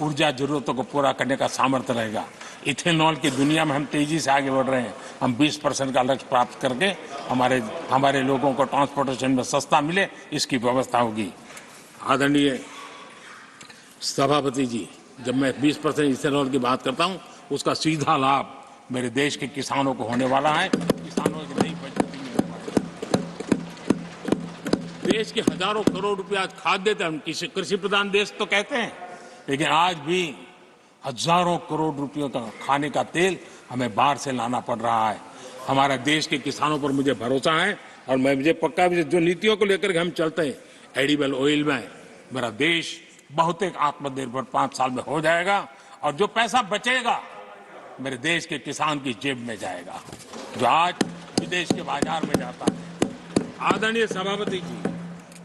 A: ऊर्जा जरूरतों को पूरा करने का सामर्थ्य रहेगा। इथेनॉल की दुनिया में हम तेजी से आगे बढ़ रहे हैं। हम 20% का लक्ष्य प्राप्त करके हमारे लोगों को ट्रांसपोर्टेशन में सस्ता मिले, इसकी व्यवस्था होगी। आदरणीय सभापति जी, जब मैं 20% इथेनॉल की बात करता हूं, उसका सीधा लाभ मेरे देश के किसानों को होने वाला है। किसानों की नई बचत मिलने वाली है। देश के हजारों करोड़ रुपया खाद्य तेल, हम कृषि प्रधान देश तो कहते हैं, लेकिन आज भी हजारों करोड़ रुपयों का खाने का तेल हमें बाहर से लाना पड़ रहा है। हमारा देश के किसानों पर मुझे भरोसा है और मुझे पक्का भी जो नीतियों को लेकर के हम चलते हैं, एडिबल ऑयल में मेरा देश बहुत एक आत्मनिर्भर 5 साल में हो जाएगा और जो पैसा बचेगा मेरे देश के किसान की जेब में जाएगा, जो आज विदेश के बाजार में जाता है। आदरणीय सभापति जी,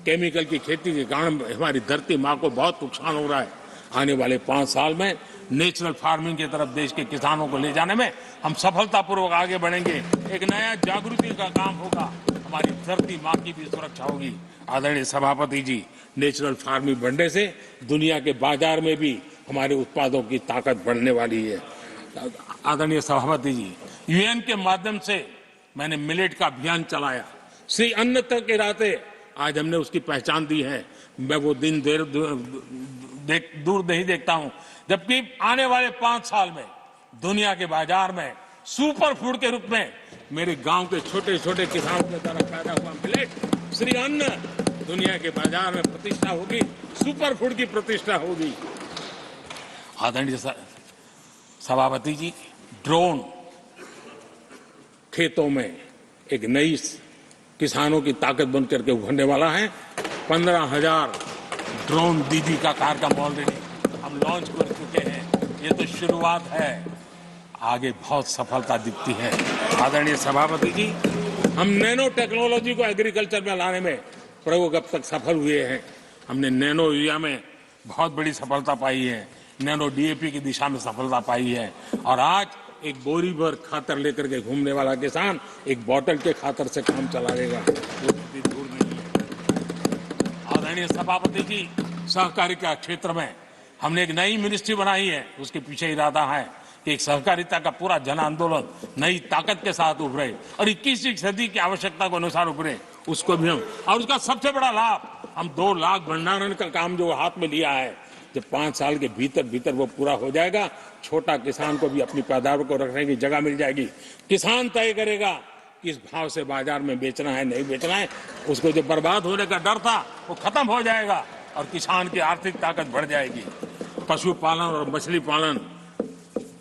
A: केमिकल की खेती के कारण हमारी धरती माँ को बहुत नुकसान हो रहा है। आने वाले 5 साल में नेचुरल फार्मिंग की तरफ देश के किसानों को ले जाने में हम सफलतापूर्वक आगे बढ़ेंगे। एक नया जागृति का काम होगा, हमारी धरती माँ की भी सुरक्षा होगी। आदरणीय सभापति जी, नेचुरल फार्मिंग बढ़ने से दुनिया के बाजार में भी हमारे उत्पादों की ताकत बढ़ने वाली है। आदरणीय सभापति जी, यूएन के माध्यम से मैंने मिलेट का अभियान चलाया। श्री अन्न तक के राते आज हमने उसकी पहचान दी है। मैं वो दिन दूर नहीं देखता हूं, जबकि आने वाले 5 साल में दुनिया के बाजार में सुपर फूड के रूप में मेरे गांव के छोटे छोटे किसानों के द्वारा पैदा हुआ मिलेट, श्री अन्न, दुनिया के बाजार में प्रतिष्ठा होगी, सुपर फूड की प्रतिष्ठा होगी। आदरणीय सभापति जी, ड्रोन खेतों में एक नई किसानों की ताकत बन करके उभरने वाला है। 15,000 ड्रोन दीदी का कार्यक्रम ऑलरेडी हम लॉन्च कर चुके हैं। ये तो शुरुआत है, आगे बहुत सफलता दिखती है। आदरणीय सभापति जी, हम नैनो टेक्नोलॉजी को एग्रीकल्चर में लाने में प्रयोग अब तक सफल हुए हैं। हमने नैनो यूरिया में बहुत बड़ी सफलता पाई है, नैनो डीएपी की दिशा में सफलता पाई है और आज एक बोरी भर खातर लेकर के घूमने वाला किसान एक बोतल के खातर से काम चलाएगा, वो स्थिति दूर नहीं है। आदरणीय सभापति जी, सहकारिता क्षेत्र में हमने एक नई मिनिस्ट्री बनाई है। उसके पीछे इरादा है कि एक सहकारिता का पूरा जन आंदोलन नई ताकत के साथ उभरे और 21वीं सदी की आवश्यकता के अनुसार उभरे, उसको भी हम, और उसका सबसे बड़ा लाभ, हम 2 लाख भंडारण का काम जो हाथ में लिया है, जब 5 साल के भीतर वो पूरा हो जाएगा, छोटा किसान को भी अपनी पैदावार को रखने की जगह मिल जाएगी। किसान तय करेगा किस भाव से बाजार में बेचना है, नहीं बेचना है। उसको जो बर्बाद होने का डर था वो खत्म हो जाएगा और किसान की आर्थिक ताकत बढ़ जाएगी। पशुपालन और मछली पालन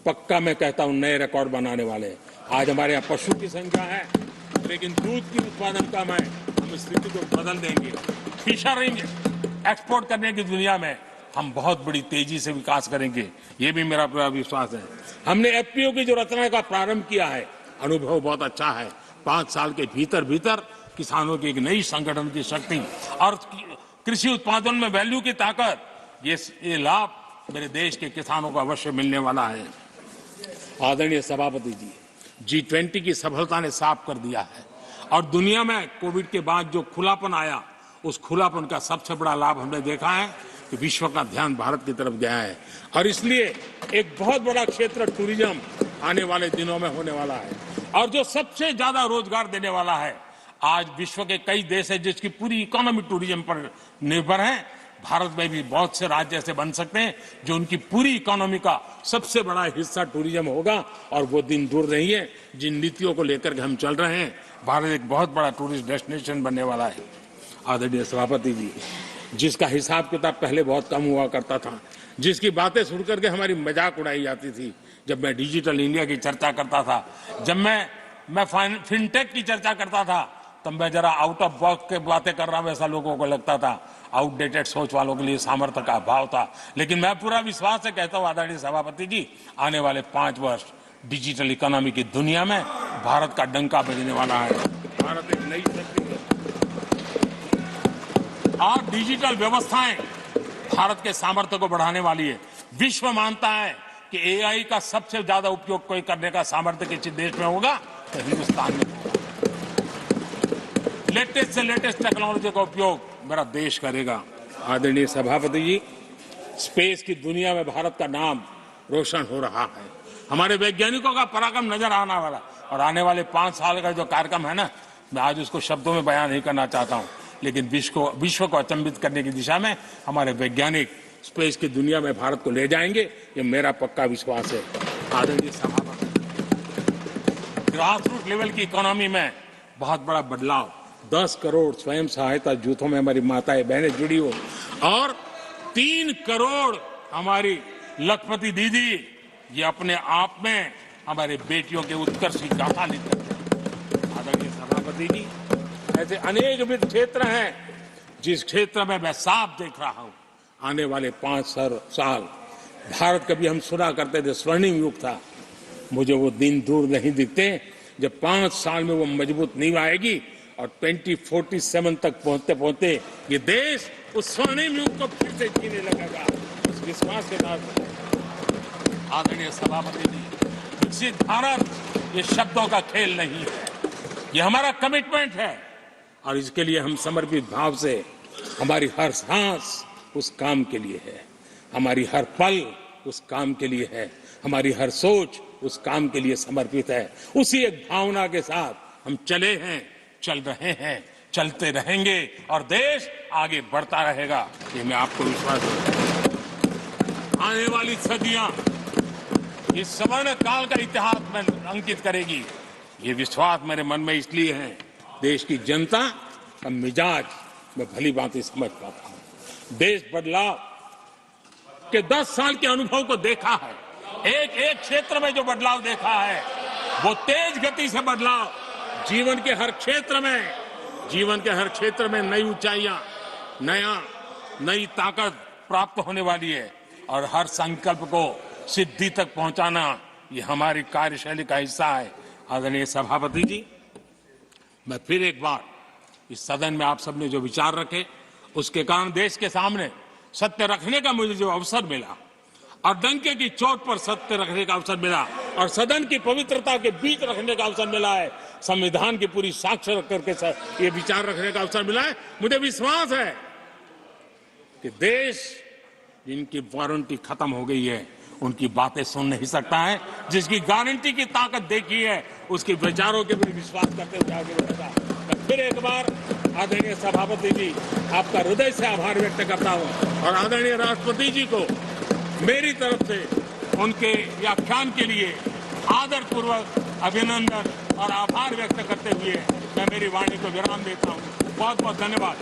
A: पक्का मैं कहता हूं नए रिकॉर्ड बनाने वाले। आज हमारे यहाँ पशु की संख्या है, लेकिन दूध की उत्पादन कम है। हम इस स्थिति को बदल देंगे। फिशरिंग एक्सपोर्ट करने की दुनिया में हम बहुत बड़ी तेजी से विकास करेंगे, ये भी मेरा पूरा विश्वास है। हमने एफपीओ की जो रचना का प्रारंभ किया है, अनुभव बहुत अच्छा है। 5 साल के भीतर किसानों की एक नई संगठन की शक्ति और कृषि उत्पादन में वैल्यू की ताकत, ये लाभ मेरे देश के किसानों को अवश्य मिलने वाला है। आदरणीय सभापति जी, G20 की सफलता ने साफ कर दिया है और दुनिया में कोविड के बाद जो खुलापन आया, उस खुलापन का सबसे बड़ा लाभ हमने देखा है कि विश्व का ध्यान भारत की तरफ गया है और इसलिए एक बहुत बड़ा क्षेत्र टूरिज्म आने वाले दिनों में होने वाला है और जो सबसे ज्यादा रोजगार देने वाला है। आज विश्व के कई देश है जिसकी पूरी इकोनॉमी टूरिज्म पर निर्भर है। भारत में भी बहुत से राज्य ऐसे बन सकते हैं जो उनकी पूरी इकोनॉमी का सबसे बड़ा हिस्सा टूरिज्म होगा और वो दिन दूर नहीं है जिन नीतियों को लेकर के हम चल रहे हैं। भारत एक बहुत बड़ा टूरिस्ट डेस्टिनेशन बनने वाला है। आदरणीय सभापति जी, जिसका हिसाब किताब पहले बहुत कम हुआ करता था, जिसकी बातें सुन करके हमारी मजाक उड़ाई जाती थी, जब मैं डिजिटल इंडिया की चर्चा करता था, जब मैं फिनटेक की चर्चा करता था, तब मैं जरा आउट ऑफ बॉक्स के बातें कर रहा हूं ऐसा लोगों को लगता था। आउटडेटेड सोच वालों के लिए सामर्थ्य का अभाव था, लेकिन मैं पूरा विश्वास से कहता हूं आदरणीय सभापति जी, आने वाले 5 वर्ष डिजिटल इकोनॉमी की दुनिया में भारत का डंका बजने वाला है। भारत एक नई शक्ति है और डिजिटल व्यवस्थाएं भारत के सामर्थ्य को बढ़ाने वाली है। विश्व मानता है कि एआई का सबसे ज्यादा उपयोग कोई करने का सामर्थ्य किसी देश में होगा तो हिंदुस्तान में होगा। लेटेस्ट से लेटेस्ट टेक्नोलॉजी का उपयोग मेरा देश करेगा। आदरणीय सभापति जी, स्पेस की दुनिया में भारत का नाम रोशन हो रहा है। हमारे वैज्ञानिकों का पराक्रम नजर आने वाला और आने वाले 5 साल का जो कार्यक्रम है ना, मैं आज उसको शब्दों में बयान नहीं करना चाहता हूं, लेकिन विश्व को अचंभित करने की दिशा में हमारे वैज्ञानिक स्पेस की दुनिया में भारत को ले जाएंगे, ये मेरा पक्का विश्वास है। आदरणीय सभापति, ग्रासरूट लेवल की इकोनॉमी में बहुत बड़ा बदलाव, 10 करोड़ स्वयं सहायता जूथों में हमारी माताएं बहनें जुड़ी हो और 3 करोड़ हमारी लखपति दीदी, ये अपने आप में हमारे बेटियों के उत्कर्ष की गाथा लिखते हैं। आदरणीय सभापति जी, ऐसे अनेक विविध क्षेत्र हैं जिस क्षेत्र में मैं साफ देख रहा हूं आने वाले 5 साल भारत, कभी हम सुना करते थे स्वर्णिम युग था, मुझे वो दिन दूर नहीं दिखते जब 5 साल में वो मजबूत नींव आएगी और 2047 तक पहुंचते पहुंचते ये देश उस स्वर्णिम युग को फिर से जीने लगेगा। उस विश्वास के साथ आदरणीय सभापति जी, विकसित भारत ये शब्दों का खेल नहीं है, ये हमारा कमिटमेंट है और इसके लिए हम समर्पित भाव से, हमारी हर सांस उस काम के लिए है, हमारी हर पल उस काम के लिए है, हमारी हर सोच उस काम के लिए समर्पित है। उसी एक भावना के साथ हम चले हैं, चल रहे हैं, चलते रहेंगे और देश आगे बढ़ता रहेगा, ये मैं आपको विश्वास देता हूं। आने वाली सदियां इस स्वर्ण काल का इतिहास में अंकित करेगी, ये विश्वास मेरे मन में इसलिए है, देश की जनता का मिजाज मैं भली भांति समझ पाता हूं। देश बदलाव के 10 साल के अनुभव को देखा है, एक क्षेत्र में जो बदलाव देखा है वो तेज गति से बदलाव जीवन के हर क्षेत्र में नई ऊंचाइयां, नई ताकत प्राप्त होने वाली है और हर संकल्प को सिद्धि तक पहुंचाना ये हमारी कार्यशैली का हिस्सा है। आदरणीय सभापति जी, मैं फिर एक बार इस सदन में आप सबने जो विचार रखे उसके कारण देश के सामने सत्य रखने का मुझे जो अवसर मिला और डंके की चोट पर सत्य रखने का अवसर मिला और सदन की पवित्रता के बीच रखने का अवसर मिला है, संविधान की पूरी साक्ष्य रख करके ये विचार रखने का अवसर मिला है, मुझे विश्वास है कि देश जिनकी वारंटी खत्म हो गई है उनकी बातें सुन नहीं सकता है, जिसकी गारंटी की ताकत देखी है उसके विचारों के भी विश्वास करते हुए आगे बढ़ेगा। मैं फिर एक बार आदरणीय सभापति जी आपका हृदय से आभार व्यक्त करता हूं और आदरणीय राष्ट्रपति जी को मेरी तरफ से उनके व्याख्यान के लिए आदरपूर्वक अभिनंदन और आभार व्यक्त करते हुए मैं मेरी वाणी को विराम देता हूं। बहुत बहुत धन्यवाद।